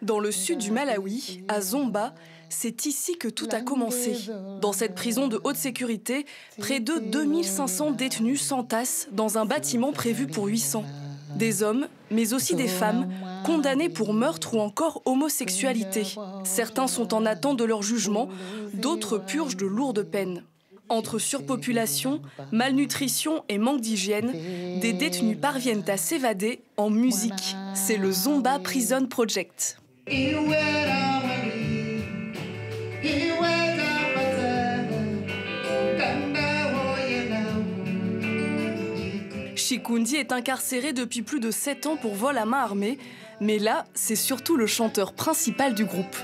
Dans le sud du Malawi, à Zomba, c'est ici que tout a commencé. Dans cette prison de haute sécurité, près de 2500 détenus s'entassent dans un bâtiment prévu pour 800. Des hommes, mais aussi des femmes, condamnés pour meurtre ou encore homosexualité. Certains sont en attente de leur jugement, d'autres purgent de lourdes peines. Entre surpopulation, malnutrition et manque d'hygiène, des détenus parviennent à s'évader en musique. C'est le Zomba Prison Project. Chikundi est incarcéré depuis plus de 7 ans pour vol à main armée, mais là, c'est surtout le chanteur principal du groupe.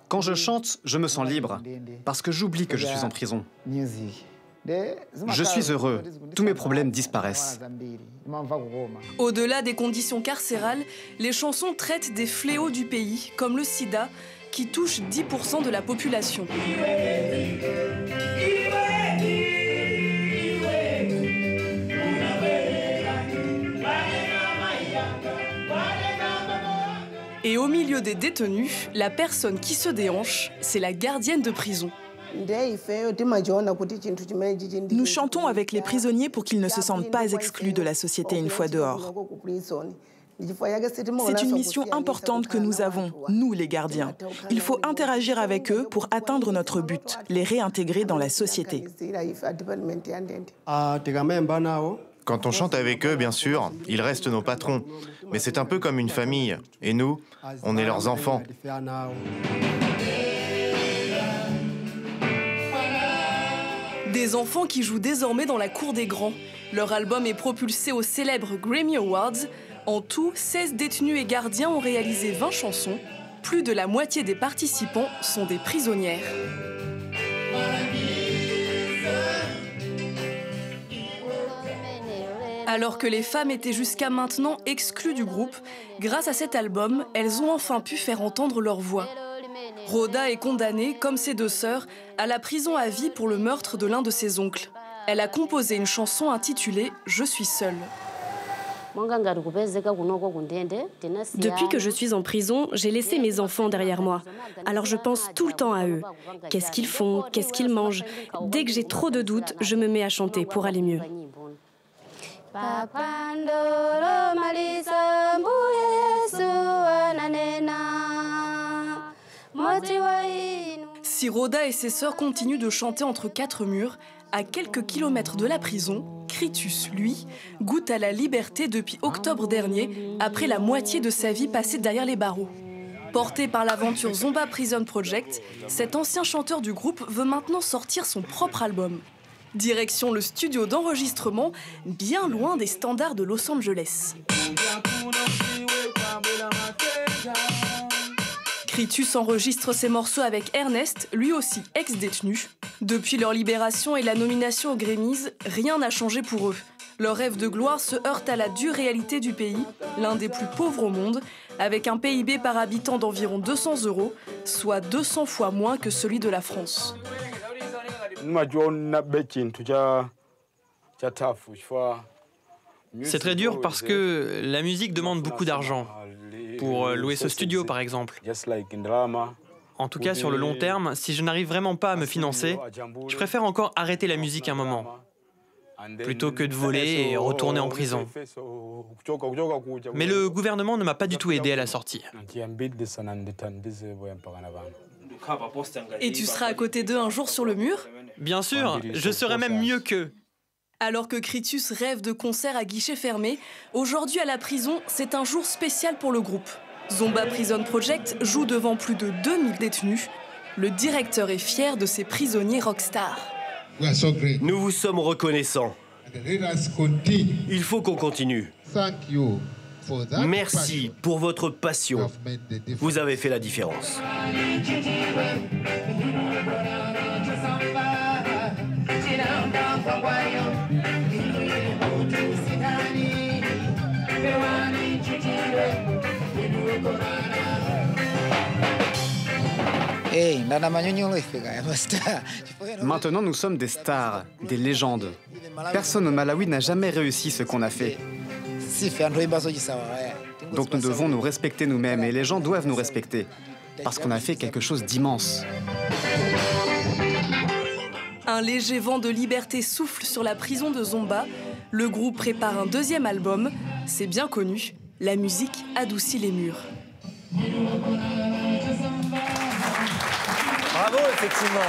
Quand je chante, je me sens libre, parce que j'oublie que je suis en prison. Je suis heureux, tous mes problèmes disparaissent. Au-delà des conditions carcérales, les chansons traitent des fléaux du pays, comme le sida, qui touche 10% de la population. Et au milieu des détenus, la personne qui se déhanche, c'est la gardienne de prison. Nous chantons avec les prisonniers pour qu'ils ne se sentent pas exclus de la société une fois dehors. C'est une mission importante que nous avons, nous les gardiens. Il faut interagir avec eux pour atteindre notre but, les réintégrer dans la société. Quand on chante avec eux, bien sûr, ils restent nos patrons. Mais c'est un peu comme une famille. Et nous, on est leurs enfants. Des enfants qui jouent désormais dans la cour des grands. Leur album est propulsé aux célèbres Grammy Awards. En tout, 16 détenus et gardiens ont réalisé 20 chansons. Plus de la moitié des participants sont des prisonnières. Alors que les femmes étaient jusqu'à maintenant exclues du groupe, grâce à cet album, elles ont enfin pu faire entendre leur voix. Rhoda est condamnée, comme ses deux sœurs, à la prison à vie pour le meurtre de l'un de ses oncles. Elle a composé une chanson intitulée « Je suis seule ». Depuis que je suis en prison, j'ai laissé mes enfants derrière moi. Alors je pense tout le temps à eux. Qu'est-ce qu'ils font? Qu'est-ce qu'ils mangent? Dès que j'ai trop de doutes, je me mets à chanter pour aller mieux. Si Rhoda et ses sœurs continuent de chanter entre quatre murs, à quelques kilomètres de la prison, Kritus, lui, goûte à la liberté depuis octobre dernier, après la moitié de sa vie passée derrière les barreaux. Porté par l'aventure Zomba Prison Project, cet ancien chanteur du groupe veut maintenant sortir son propre album. Direction le studio d'enregistrement, bien loin des standards de Los Angeles. Kritus enregistre ses morceaux avec Ernest, lui aussi ex-détenu. Depuis leur libération et la nomination aux Grammys, rien n'a changé pour eux. Leur rêve de gloire se heurte à la dure réalité du pays, l'un des plus pauvres au monde, avec un PIB par habitant d'environ 200 €, soit 200 fois moins que celui de la France. C'est très dur parce que la musique demande beaucoup d'argent. Pour louer ce studio, par exemple. En tout cas, sur le long terme, si je n'arrive vraiment pas à me financer, je préfère encore arrêter la musique un moment, plutôt que de voler et retourner en prison. Mais le gouvernement ne m'a pas du tout aidé à la sortie. Et tu seras à côté d'eux un jour sur le mur? Bien sûr, je serai même mieux qu'eux. Alors que Kritus rêve de concerts à guichet fermé, aujourd'hui à la prison, c'est un jour spécial pour le groupe. Zomba Prison Project joue devant plus de 2000 détenus. Le directeur est fier de ses prisonniers rockstars. Nous vous sommes reconnaissants. Il faut qu'on continue. Merci pour votre passion. Vous avez fait la différence. Maintenant, nous sommes des stars, des légendes. Personne au Malawi n'a jamais réussi ce qu'on a fait. Donc nous devons nous respecter nous-mêmes et les gens doivent nous respecter. Parce qu'on a fait quelque chose d'immense. Un léger vent de liberté souffle sur la prison de Zomba. Le groupe prépare un deuxième album. C'est bien connu, la musique adoucit les murs. Bravo, effectivement.